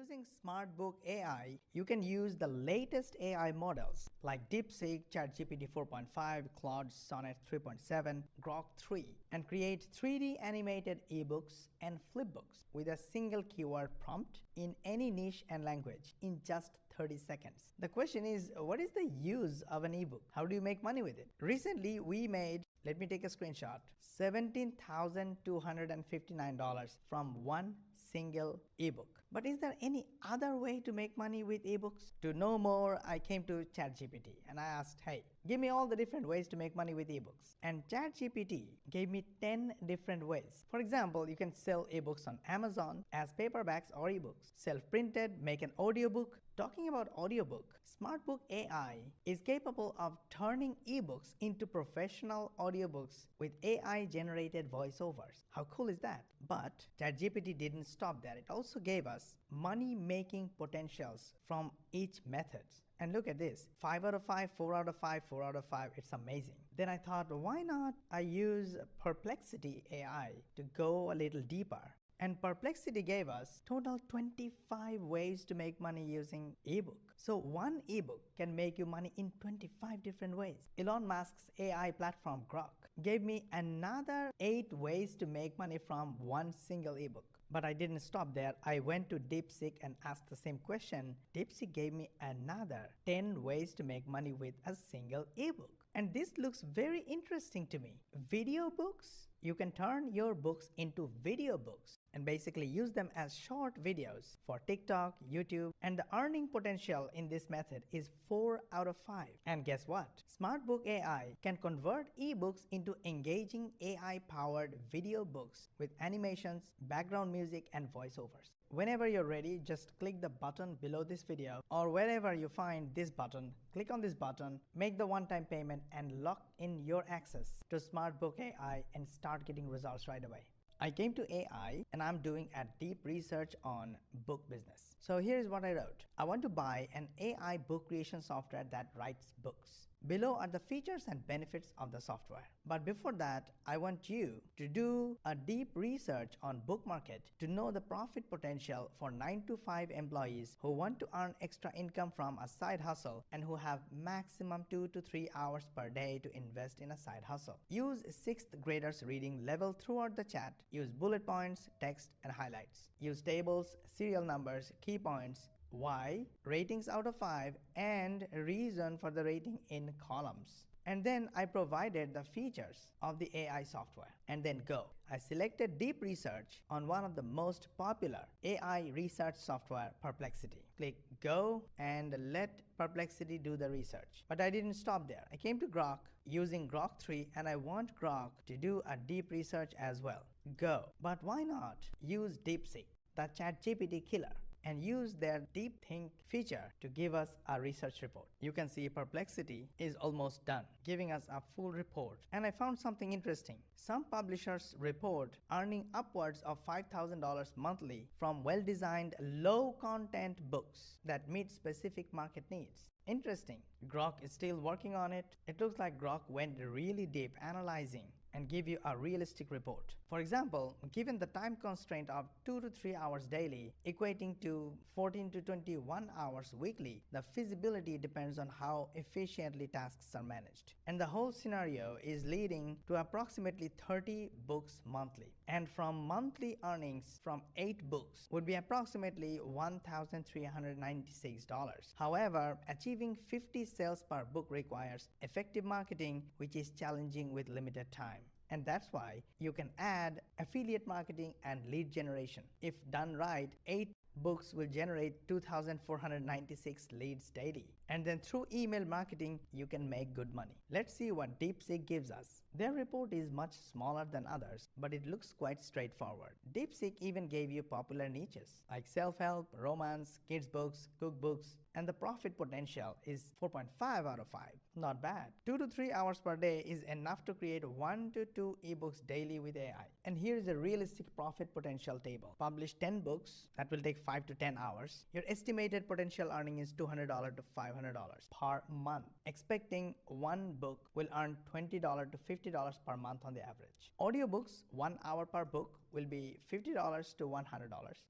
Using Smart Book AI, you can use the latest AI models like DeepSeek, ChatGPT 4.5, Claude Sonnet 3.7, Grok 3, and create 3D animated ebooks and flipbooks with a single keyword prompt in any niche and language in just 30 seconds. The question is, what is the use of an ebook? How do you make money with it? Recently, we made, let me take a screenshot, $17,259 from one single ebook. But is there any other way to make money with ebooks? To know more, I came to ChatGPT and I asked, hey, give me all the different ways to make money with ebooks. And ChatGPT gave me 10 different ways. For example, you can sell ebooks on Amazon as paperbacks or ebooks. Self-printed, make an audiobook. Talking about audiobook, Smart Book AI is capable of turning ebooks into professional audiobooks with AI-generated voiceovers. How cool is that? But ChatGPT didn't stop there. It also gave us money-making potentials from each method. And look at this, 5 out of 5, 4 out of 5, 4 out of 5, it's amazing. Then I thought, why not I use Perplexity AI to go a little deeper? And Perplexity gave us total 25 ways to make money using ebook. So one ebook can make you money in 25 different ways. Elon Musk's AI platform Grok gave me another 8 ways to make money from one single ebook. But I didn't stop there. I went to DeepSeek and asked the same question. DeepSeek gave me another 10 ways to make money with a single ebook. And this looks very interesting to me. Video books? You can turn your books into video books and basically use them as short videos for TikTok, YouTube, and the earning potential in this method is 4 out of 5. And guess what? Smart Book AI can convert ebooks into engaging AI-powered video books with animations, background music, and voiceovers. Whenever you're ready, just click the button below this video or wherever you find this button, click on this button, make the one-time payment, and lock in your access to Smart Book AI and start getting results right away. I came to AI and I'm doing a deep research on book business. So here's what I wrote. I want to buy an AI book creation software that writes books. Below are the features and benefits of the software. But before that, I want you to do a deep research on book market to know the profit potential for 9-to-5 employees who want to earn extra income from a side hustle and who have maximum 2 to 3 hours per day to invest in a side hustle. Use 6th graders reading level throughout the chat. Use bullet points, text, and highlights. Use tables, serial numbers, key points, why, ratings out of 5, and reason for the rating in columns. And then I provided the features of the AI software. And then go. I selected deep research on one of the most popular AI research software, Perplexity. Click go and let Perplexity do the research. But I didn't stop there. I came to Grok using Grok 3 and I want Grok to do a deep research as well. Go. But why not use DeepSeek, the ChatGPT killer, and use their Deep Think feature to give us a research report. You can see Perplexity is almost done, giving us a full report. And I found something interesting. Some publishers report earning upwards of $5,000 monthly from well-designed, low-content books that meet specific market needs. Interesting. Grok is still working on it. It looks like Grok went really deep analyzing and give you a realistic report. For example, given the time constraint of 2 to 3 hours daily, equating to 14 to 21 hours weekly, the feasibility depends on how efficiently tasks are managed. And the whole scenario is leading to approximately 30 books monthly. And from monthly earnings from 8 books would be approximately $1,396. However, achieving 50 sales per book requires effective marketing, which is challenging with limited time. And that's why you can add affiliate marketing and lead generation. If done right, 8 books will generate 2,496 leads daily. And then through email marketing, you can make good money. Let's see what DeepSeek gives us. Their report is much smaller than others, but it looks quite straightforward. DeepSeek even gave you popular niches like self-help, romance, kids books, cookbooks, and the profit potential is 4.5 out of 5. Not bad. 2 to 3 hours per day is enough to create 1 to 2 ebooks daily with AI. And here is a realistic profit potential table. Publish 10 books, that will take 5 to 10 hours. Your estimated potential earning is $200 to $500 per month. Expecting one book will earn $20 to $50 per month on the average. Audiobooks, 1 hour per book, will be $50 to $100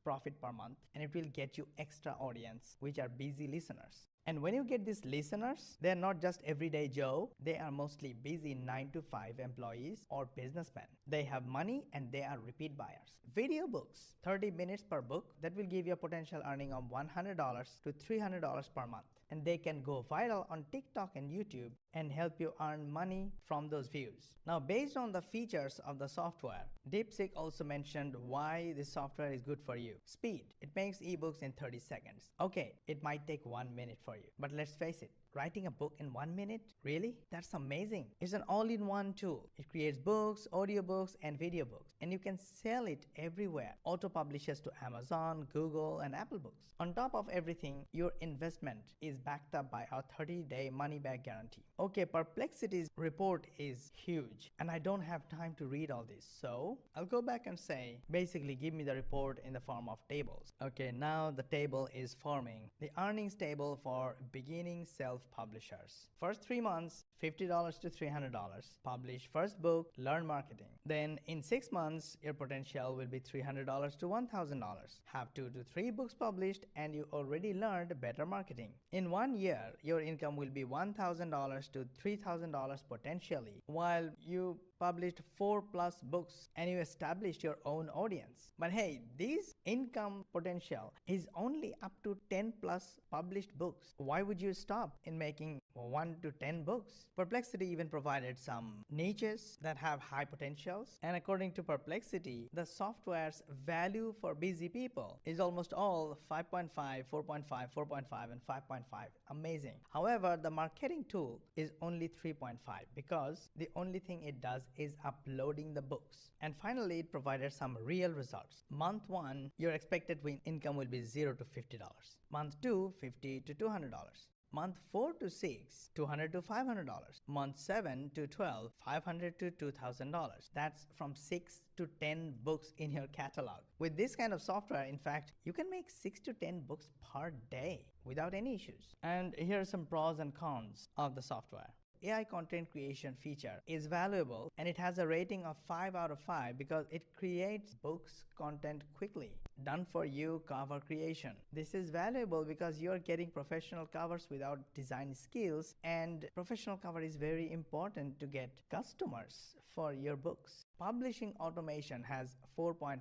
profit per month, and it will get you extra audience, which are busy listeners. And when you get these listeners, they are not just everyday Joe, they are mostly busy 9 to 5 employees or businessmen. They have money and they are repeat buyers. Video books, 30 minutes per book, that will give you a potential earning of $100 to $300 per month. And they can go viral on TikTok and YouTube and help you earn money from those views. Now, based on the features of the software, DeepSeek also mentioned why this software is good for you. Speed. It makes ebooks in 30 seconds. Okay, it might take 1 minute for you, but let's face it, writing a book in 1 minute? Really? That's amazing. It's an all-in-one tool. It creates books, audiobooks, and video books, and you can sell it everywhere. Auto publishes to Amazon, Google, and Apple Books. On top of everything, your investment is backed up by our 30-day money-back guarantee. Okay, Perplexity's report is huge, and I don't have time to read all this, so I'll go back and say, basically give me the report in the form of tables. Okay, now the table is forming. The earnings table for beginning self-publishers. First 3 months, $50 to $300. Publish first book, learn marketing. Then in 6 months, your potential will be $300 to $1,000. Have 2 to 3 books published and you already learned better marketing. In 1 year, your income will be $1,000 to $3,000 potentially, while you published 4+ books and you established your own audience. But hey, this income potential is only up to 10+ published books. Why would you stop in making 1 to 10 books? Perplexity even provided some niches that have high potentials, and according to Perplexity, the software's value for busy people is almost all 5.5, 4.5, 4.5, and 5.5. Amazing. However, the marketing tool is only 3.5 because the only thing it does is uploading the books. And finally, it provided some real results. Month 1, your expected income will be $0 to $50. Month 2, $50 to $200. Month 4 to 6, $200 to $500. Month 7 to 12, $500 to $2,000. That's from 6 to 10 books in your catalog. With this kind of software, in fact, you can make 6 to 10 books per day without any issues. And here are some pros and cons of the software. AI content creation feature is valuable and it has a rating of 5 out of 5 because it creates books content quickly. Done for you cover creation. This is valuable because you're getting professional covers without design skills, and professional cover is very important to get customers for your books. Publishing automation has 4.5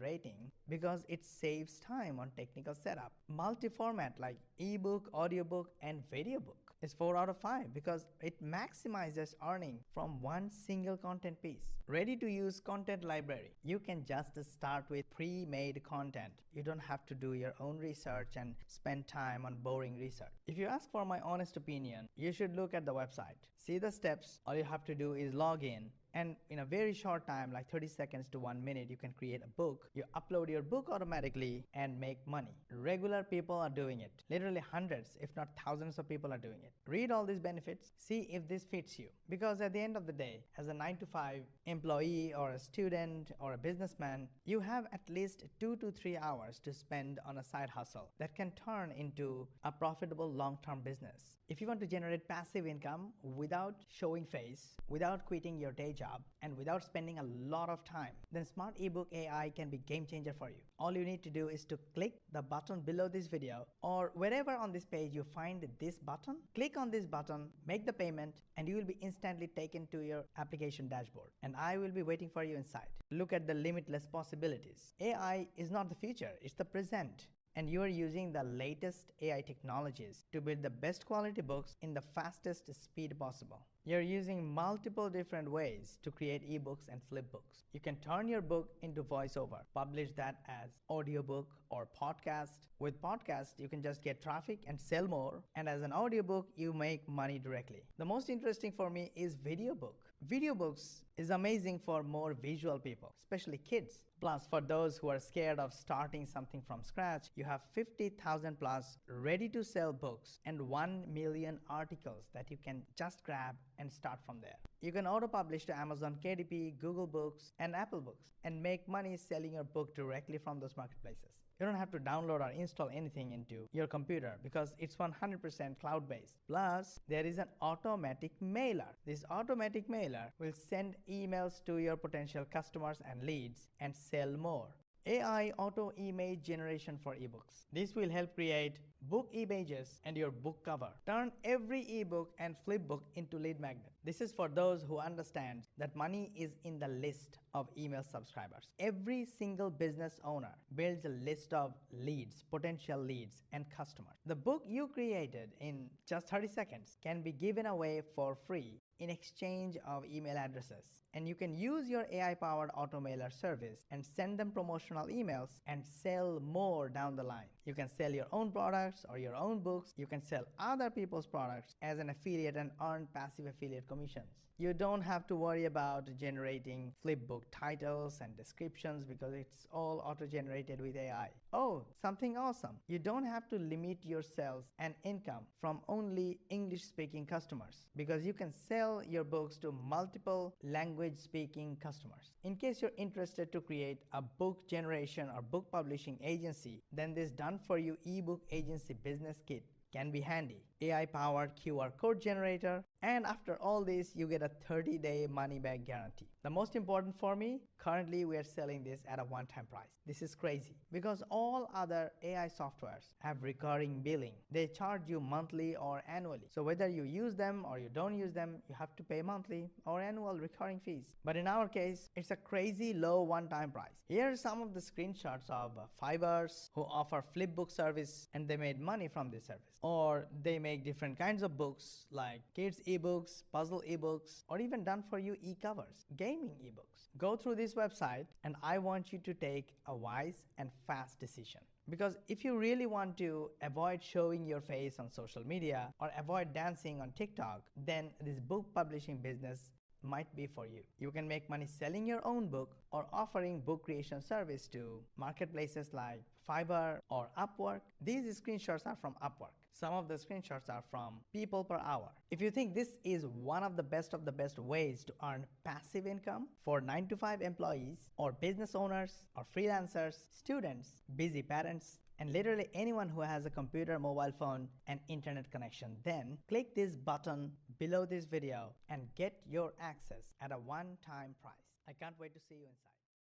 rating because it saves time on technical setup. Multi-format like ebook, audiobook, and video book is 4 out of 5 because it maximizes earning from one single content piece. Ready to use content library. You can just start with pre-made content. You don't have to do your own research and spend time on boring research. If you ask for my honest opinion, you should look at the website. See the steps. All you have to do is log in, and in a very short time, like 30 seconds to 1 minute, you can create a book. You upload your book automatically and make money. Regular people are doing it. Literally hundreds, if not thousands of people are doing it. Read all these benefits. See if this fits you. Because at the end of the day, as a 9 to 5 employee or a student or a businessman, you have at least 2 to 3 hours to spend on a side hustle that can turn into a profitable long-term business. If you want to generate passive income without showing face, without quitting your day job, and without spending a lot of time, then Smart Ebook AI can be game changer for you. All you need to do is to click the button below this video or wherever on this page you find this button. Click on this button, make the payment, and you will be instantly taken to your application dashboard. And I will be waiting for you inside. Look at the limitless possibilities. AI is not the future, it's the present. And you are using the latest AI technologies to build the best quality books in the fastest speed possible. You're using multiple different ways to create ebooks and flip books. You can turn your book into voiceover, publish that as audiobook or podcast. With podcast, you can just get traffic and sell more. And as an audiobook, you make money directly. The most interesting for me is video book. Video books is amazing for more visual people, especially kids. Plus, for those who are scared of starting something from scratch, you have 50,000 plus ready-to-sell books and 1 million articles that you can just grab and start from there. You can auto-publish to Amazon KDP, Google Books, and Apple Books and make money selling your book directly from those marketplaces. You don't have to download or install anything into your computer because it's 100% cloud-based. Plus, there is an automatic mailer. This automatic mailer will send emails to your potential customers and leads and sell more. AI auto image generation for ebooks. This will help create book images and your book cover. Turn every ebook and flipbook into lead magnet. This is for those who understand that money is in the list of email subscribers. Every single business owner builds a list of leads, potential leads, and customers. The book you created in just 30 seconds can be given away for free in exchange of email addresses. And you can use your AI-powered automailer service and send them promotional emails and sell more down the line. You can sell your own products or your own books. You can sell other people's products as an affiliate and earn passive affiliate commissions. You don't have to worry about generating flipbook titles and descriptions because it's all auto-generated with AI. Oh, something awesome. You don't have to limit your sales and income from only English-speaking customers because you can sell your books to multiple language-speaking customers. In case you're interested to create a book generation or book publishing agency, then this done-for-you ebook agency business kit can be handy. AI-powered QR code generator, and after all this, you get a 30-day money-back guarantee. The most important for me, currently we are selling this at a one-time price. This is crazy because all other AI softwares have recurring billing. They charge you monthly or annually. So whether you use them or you don't use them, you have to pay monthly or annual recurring fees. But in our case, it's a crazy low one-time price. Here are some of the screenshots of Fibers who offer flipbook service and they made money from this service. Or they make different kinds of books like kids ebooks, puzzle ebooks, or even done-for-you e-covers, gaming ebooks. Go through this website and I want you to take a wise and fast decision. Because if you really want to avoid showing your face on social media or avoid dancing on TikTok, then this book publishing business might be for you. You can make money selling your own book or offering book creation service to marketplaces like Fiverr or Upwork. These screenshots are from Upwork. Some of the screenshots are from people per hour. If you think this is one of the best ways to earn passive income for 9-to-5 employees or business owners or freelancers, students, busy parents, and literally anyone who has a computer, mobile phone, and internet connection, then click this button below this video and get your access at a one-time price. I can't wait to see you inside.